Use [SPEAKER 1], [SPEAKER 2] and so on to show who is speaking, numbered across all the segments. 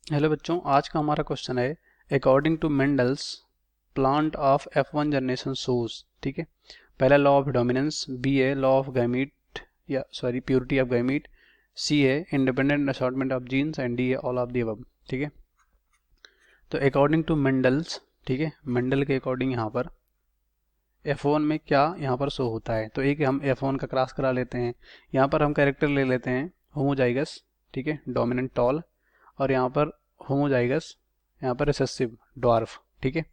[SPEAKER 1] Hello बच्चों, आज का हमारा क्वेश्चन है according to Mendel's plant of F1 generation shows. ठीक है, पहला लॉ ऑफ डोमिनेंस, बी है लॉ ऑफ गैमीट या sorry purity of gamete, C है independent assortment of genes and D है ऑल ऑफ दी अबव। ठीक है, तो अकॉर्डिंग टू मेंडल्स, ठीक है, मेंडल के अकॉर्डिंग यहाँ पर F1 में क्या यहाँ पर शो होता है। तो एक हम F1 का क्रॉस करा लेते हैं। यहाँ पर हम कैरेक्टर ले लेते हैं होमोजाइगस, ठीक है, डोमिनेंट टॉल, और यहाँ पर होमोजाइगस, यहाँ पर रिसेसिव डॉर्फ। ठीक है,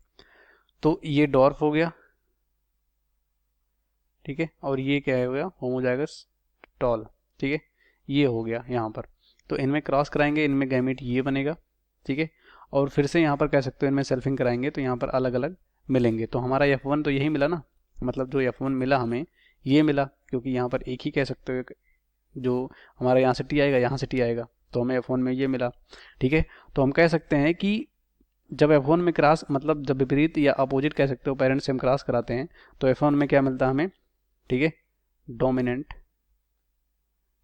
[SPEAKER 1] तो ये डॉर्फ हो गया, ठीक है, और ये क्या हो गया होमोजाइगस टॉल। ठीक है, ये हो गया यहाँ पर। तो इनमें क्रॉस कराएंगे, इनमें गैमेट ये बनेगा। ठीक है, और फिर से यहाँ पर कह सकते हो इनमें सेल्फिंग कराएंगे तो यहाँ पर अलग अलग मिलेंगे। तो हमारा F1 तो यही मिला ना, मतलब जो F1 मिला हमें ये मिला, क्योंकि यहाँ पर एक ही कह सकते हो जो हमारा यहाँ से टी आएगा, यहाँ से टी आएगा, तो हमें F1 में ये मिला। ठीक है, तो हम कह सकते हैं कि जब F1 में क्रॉस, मतलब जब विपरीत या अपोजिट कह सकते हो पेरेंट्स से हम क्रॉस कराते हैं तो F1 में क्या मिलता है हमें, ठीक है, डोमिनेंट,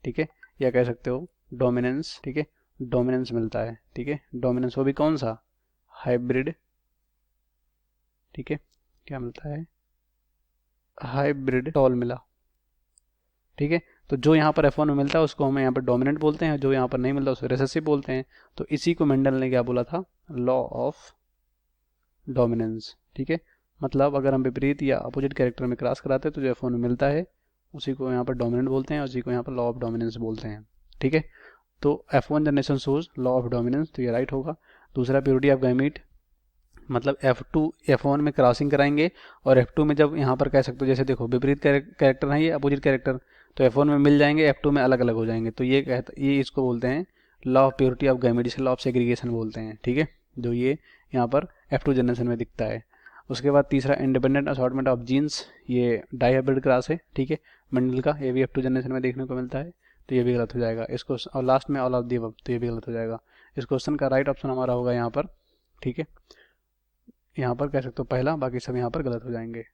[SPEAKER 1] ठीक है, या कह सकते हो डोमिनेंस। ठीक है, डोमिनेंस मिलता है। ठीक है, डोमिनेंस वो भी कौन सा, हाइब्रिड। ठीक है, क्या मिलता है, हाइब्रिड टॉल मिला। ठीक है, तो जो यहाँ पर F1 में मिलता है उसको हमें यहाँ पर डोमिनेंट बोलते हैं, जो यहाँ पर नहीं मिलता उसको रिसेसिव बोलते हैं। तो इसी को मेंडल ने क्या बोला था, लॉ ऑफ डोमिनेंस। ठीक है, मतलब अगर हम विपरीत या अपोजिट कैरेक्टर में क्रॉस कराते हैं तो जो F1 में मिलता है उसी को यहाँ पर डोमिनेंट बोलते हैं, उसी को यहाँ पर लॉ ऑफ डोमिनेंस बोलते हैं। ठीक है, तो F1 generation shows law of dominance, तो ये राइट होगा। दूसरा प्योरिटी ऑफ गैमीट, मतलब F2 F1 में क्रॉसिंग कराएंगे और F2 में जब यहाँ पर कह सकते हो जैसे देखो विपरीत कैरेक्टर है ये अपोजिट कैरेक्टर, तो F1 में मिल जाएंगे, F2 में अलग अलग हो जाएंगे, तो ये इसको बोलते हैं law of purity of gamete, जिसे लॉ ऑफ सेग्रीगेशन बोलते हैं। ठीक है, जो ये यहाँ पर F2 जनरेशन में दिखता है। उसके बाद तीसरा इंडिपेंडेंट असॉर्टमेंट ऑफ जीन्स, ये डाइहाइब्रिड क्रॉस है। ठीक है, मंडल का, ये भी F2 जनरेशन में देखने को मिलता है, तो ये भी गलत हो जाएगा इसको। और लास्ट में ऑल ऑफ दी अबव, तो ये भी गलत हो जाएगा। इस क्वेश्चन का राइट ऑप्शन हमारा होगा यहाँ पर। ठीक है, यहाँ पर कह सकते हो पहला, बाकी सब यहाँ पर गलत हो जाएंगे।